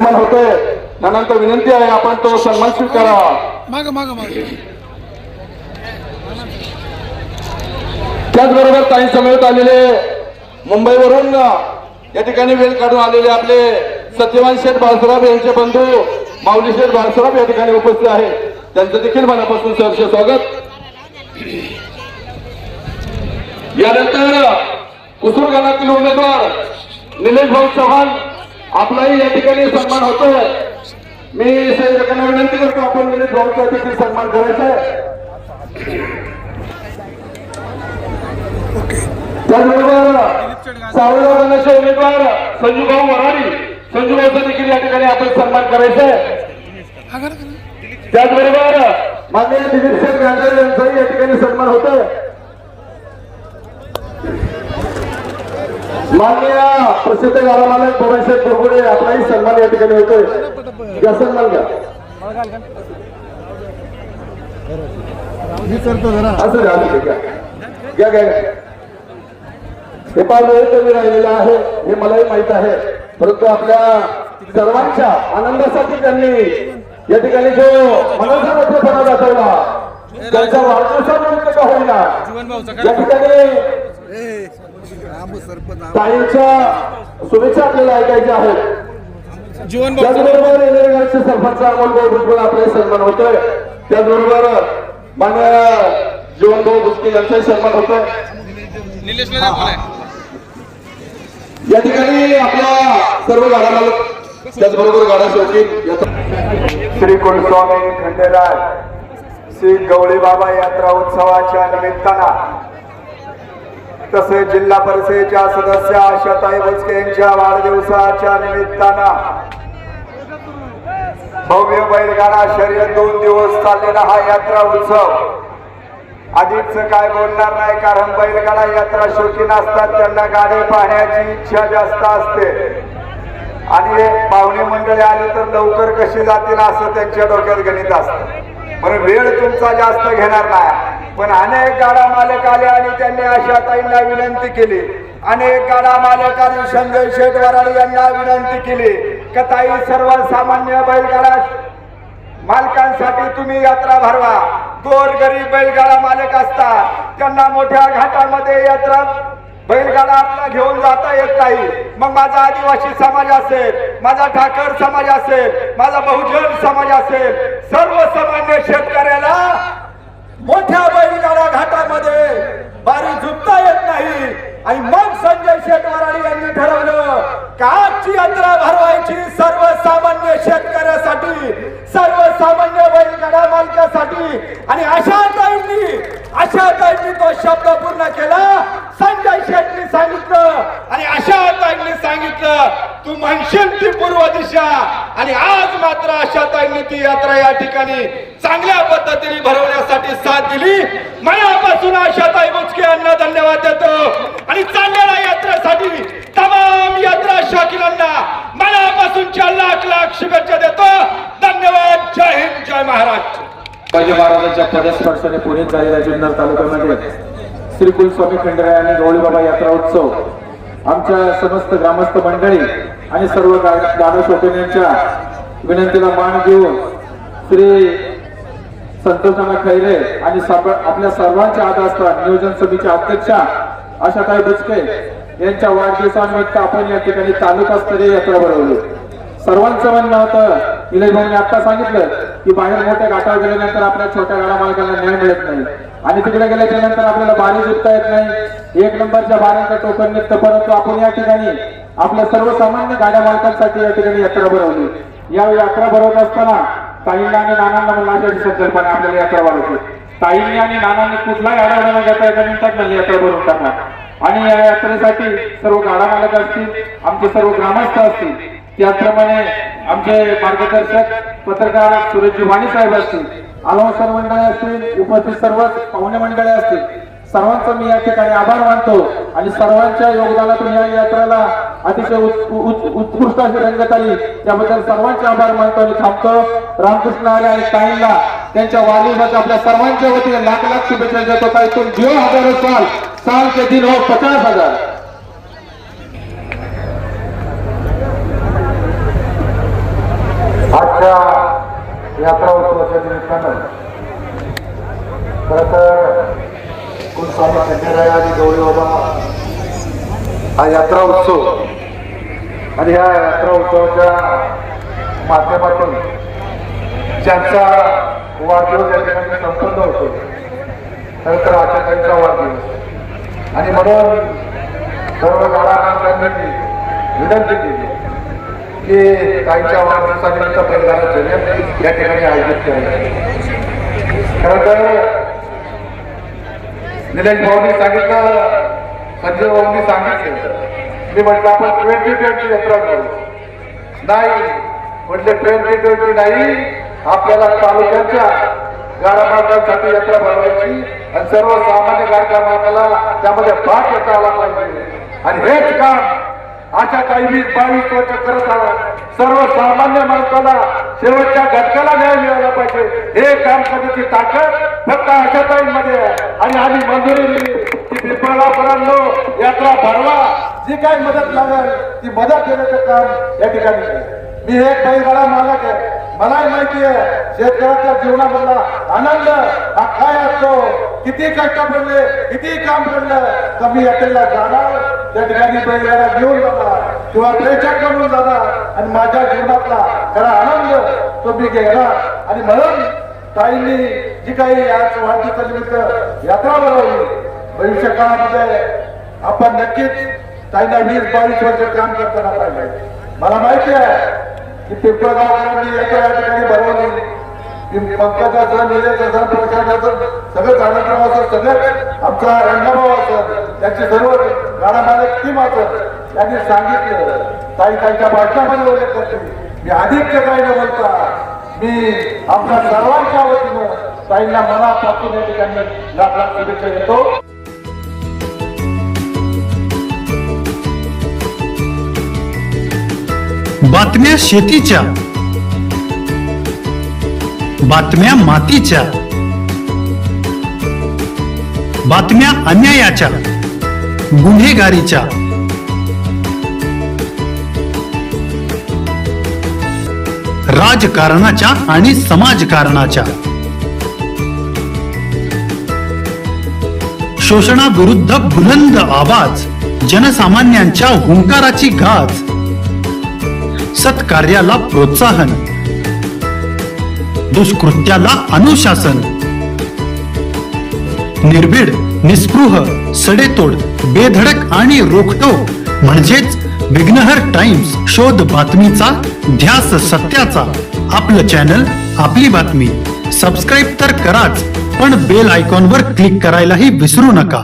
सन्मान होतोय त्यानंतर विनंती आहे आपण तो सन्मान स्वीकारावा. त्याचबरोबर काही समवेत आलेले मुंबईवरून या ठिकाणी वेळ काढून आलेले आपले सत्यवान शेठ बाळसराब यांचे बंधू माऊली शेठ बाळसराब या ठिकाणी उपस्थित आहेत. त्यांचं देखील मनापासून सहर्ष स्वागत. यानंतर कुसूर गणातील उमेदवार निलेश भाऊ चव्हाण आपलाही या ठिकाणी सन्मान होतोय. मी सगळ्यांना विनंती करतो आपण निलेश भाऊचा देखील सन्मान करायचा आहे. त्याचबरोबर सावळगाव गणाचे उमेदवार संजूभाऊ वराडी संजूभाऊचा देखील या ठिकाणी आपण सन्मान करायचा आहे. त्याचबरोबर माननीय दिलीप शेठ गांधरे यांचाही या ठिकाणी सन्मान होतोय. माननीय प्रसिद्ध गाडा मालक भवानीशेठ बोरगुडे आपलाही सन्मान या ठिकाणी होतोय. या सन्मान घ्या असं घ्या घ्या. हे फार वेळ कमी राहिलेला आहे हे मलाही माहित आहे, परंतु आपल्या सर्वांच्या आनंदासाठी त्यांनी या ठिकाणी जो मनाचा मोठेपणा दाखवला त्यांच्या वाढदिवसानिमित्त का होईना या ठिकाणी ताईंच्या शुभेच्छा आपल्याला ऐकायच्या आहेत. त्याचबरोबर रेल्वेगाडीचे सरपंच अमोल भुजबळ आपले सन्मान होतोय. त्याचबरोबर माननीय जीवनभाऊ भुजके यांचाही सन्मान होतोय. या ठिकाणी आपल्या सर्व गाडा मालक त्याचबरोबर गाडा शौकीन श्री कुलस्वामी खंडेराय श्री गवळी बाबा यात्रा उत्सवाच्या निमित्तानं तसेच जिल्हा परिषदेच्या सदस्य आशाताई बुचके यांच्या वाढदिवसाच्या निमित्तानं भव्य बैलगाडा शर्यत 2 दिवस चाललेला हा यात्रा उत्सव. आधीच काय बोलणार नाही, कारण बैलगाडा यात्रा शौकीन असतात, त्यांना गाडी पाहण्याची इच्छा जास्त असते आणि पाहुणे मंडळी आली तर लवकर कशी जातील असं त्यांच्या डोक्यात गणित असतं. म्हणून वेळ तुमचा जास्त घेणार नाही. पण अनेक गाडा मालक आले आणि त्यांनी आशाताईंना विनंती केली, अनेक गाडा मालकांनी संजय शेठ वराडी यांना विनंती केली की ताई सर्वसामान्य बैलगाडा मालकांसाठी तुम्ही यात्रा भरवा. गोरगरीब बैलगाडा मालक असतात, त्यांना मोठ्या घाटामध्ये यात्रा बैलगाडा आपला घेऊन जाता येत नाही. मग माझा आदिवासी समाज असेल, माझा ठाकर समाज असेल, माझा बहुजन समाज असेल, सर्वसामान्य शेतकऱ्याला मोठ्या बैलगाडा घाटामध्ये बारी झुकता येत नाही. आणि मग संजय शेठ वराडी यांनी ठरवलं का आजची यात्रा भरवायची सर्वसामान्य शेतकऱ्यासाठी, सर्वसामान्य बैलगाडा मालकासाठी. आणि आशाताईंनी तो शब्द पूर्ण केला. संजय शेठनी सांगितलं आणि आशाताईंनी सांगितलं तू म्हणशील ती पूर्व दिशा. आणि आज मात्र आशाताईंनी ती यात्रा या ठिकाणी चांगल्या पद्धतीने भरवण्यासाठी साथ दिली. मनापासून आशाताई बुचके यांना धन्यवाद देतो आणि चांगल्या यात्रेसाठी तमाम यात्रा शौकीनांना मनापासूनच्या लाख शुभेच्छा देतो. धन्यवाद. जय हिंद, जय महाराष्ट्र. शिवाजी महाराजांच्या पदस्पर्शाने पुणे झालेल्या जुन्नर तालुक्यामध्ये श्री कुलस्वामी खंडेराय आणि गवळी बाबा यात्रा उत्सव आमच्या समस्त ग्रामस्थ मंडळी आणि सर्व गाडा शौकीनांच्या विनंतीला मान देऊन श्री संतोषाना खैरे आणि आपल्या सर्वांच्या आदरास्थान नियोजन समितीच्या अध्यक्षा आशाताई बुचके यांच्या वाढदिवसानिमित्त आपण या ठिकाणी तालुकास्तरीय यात्रा भरवली. सर्वांचं म्हणणं होतं, निलेश भाऊंनी आता सांगितलं की बाहेर मोठ्या घाटावर गेल्यानंतर आपल्या छोट्या गाडा मालकांना न्याय मिळत नाही आणि तिकडे गेल्याच्या नंतर आपल्याला बारी जिंकता येत नाही. 1 नंबरच्या बाऱ्यांचं टोकन निघतं, परंतु आपण या ठिकाणी आपल्या सर्वसामान्य गाड्या मालकांसाठी या ठिकाणी यात्रा भरवली. या यात्रा भरवत असताना ताईंना आणि नानांना म्हणून अशी संकल्पना आपल्याला यात्रा भरवली. ताईंनी आणि नानांनी कुठलाही आढावा न घेता एका मिनिटात म्हणली यात्रा भरून टाकणार आणि या यात्रेसाठी सर्व गाडा मालक असतील, आमचे सर्व ग्रामस्थ असतील, त्याचप्रमाणे आमचे मार्गदर्शक पत्रकार सुरेशजी वाणी साहेब असतील, आलोचन मंडळी असतील, उपस्थित सर्व पाहुणे मंडळी असतील, सर्वांचा मी या ठिकाणी आभार मानतो आणि सर्वांच्या योगदानातून या यात्रेला अतिशय उत्कृष्ट अशी रंगत आली, त्याबद्दल सर्वांचे आभार मानतो आणि थांबतो. रामकृष्ण हरी आणि ताईंना त्यांच्या वाढदिवसाच्या आपल्या सर्वांच्या वतीने लाख शुभेच्छा देतो. ताईतून जीव हजारो साल के दिन हो 50,000. आजच्या यात्रा उत्सवाच्या निमित्तानं खरं तर कुलस्वामी खंडेराय आणि गौरी बाबा हा यात्रा उत्सव आणि ह्या यात्रा उत्सवाच्या माध्यमातून ज्यांचा वाढदिवस या ठिकाणी संपन्न होतो खरं तर आचार्यांचा वाढदिवस आणि म्हणून सर्व गाळाकांनी विनंती केली की ताईंच्या वाढदिवसानिमित्त बैलगाडा शर्यत या ठिकाणी आयोजित करायची. खरं तर निलेश भाऊंनी सांगितलं, संजय भाऊंनी सांगितलं, मी म्हटलं आपण 2020 यात्रा करू. नाही म्हटले 2020 नाही, आपल्याला तालुक्याच्या गाडा मालकांसाठी यात्रा भरवायची आणि सर्वसामान्य गाडा मालकाला त्यामध्ये भाग घेता आला पाहिजे. आणि हेच काम अशा काही 20-22 वर्ष करत आहात. सर्वसामान्य माणसाला शेवटच्या घटकाला न्याय मिळाला पाहिजे हे काम करण्याची ताकद फक्त आशाताईंमध्ये आहे. आणि आम्ही मंजुरी दिली की पिंपळगावकरांनो यात्रा भरवा, जी काही मदत लागेल ती मदत देण्याचं काम या ठिकाणी आहे. मी एक बैलगाडा मालक आहे, मलाही माहिती आहे शेतकऱ्याच्या जीवनामधला आनंद हा काय असतो. किती कष्ट पडले, किती काम पडलं तर मी यात्रेला जाणार, त्या ठिकाणी बैलगाडा घेऊन जाणार किंवा प्रेक्षक म्हणून जाणार आणि माझ्या जीवनातला खरा आनंद तो मी घेणार. आणि म्हणून ताईंनी जी काही आज वाढदिवसानिमित्त यात्रा भरवली, भविष्य काळामध्ये आपण नक्कीच ताईंना 20-22 वर्ष काम करताना पाहिजे. मला माहिती आहे की पिंपळगावकरांनी यात्रा या ठिकाणी भरवली. पंकजाचं, निलेशचं, प्रकाशाचं, सगळं कार्यक्रम असं सगळं आमचा रंगाभाऊ असत, त्यांची सर्व गाडा मालक टीम असत, त्यांनी सांगितलं. ताई त्यांच्या भाषणामध्ये उल्लेख करते. मी अधिकचं काही न बोलता मी आपल्या सर्वांच्या वतीनं ताईंना मनापासून या ठिकाणी लाख शुभेच्छा देतो. बातम्या शेतीच्या, बातम्या मातीच्या, बातम्या अन्यायाच्या, गुन्हेगारीच्या, राजकारणाच्या आणि समाजकारणाच्या, शोषणाविरुद्ध बुलंद आवाज, जनसामान्यांच्या हुंकाराची गाज, सत्कार्याला प्रोत्साहन, दुष्कृत्याला अनुशासन, निर्भीड, निस्पृह, सडेतोड, बेधडक आणि रोखटोक म्हणजेच विघ्नहर टाइम्स. शोध बातमीचा, ध्यास सत्याचा. आपलं चॅनल, आपली बातमी. सबस्क्राईब तर कराच, पण बेल आयकॉनवर क्लिक करायलाही विसरू नका.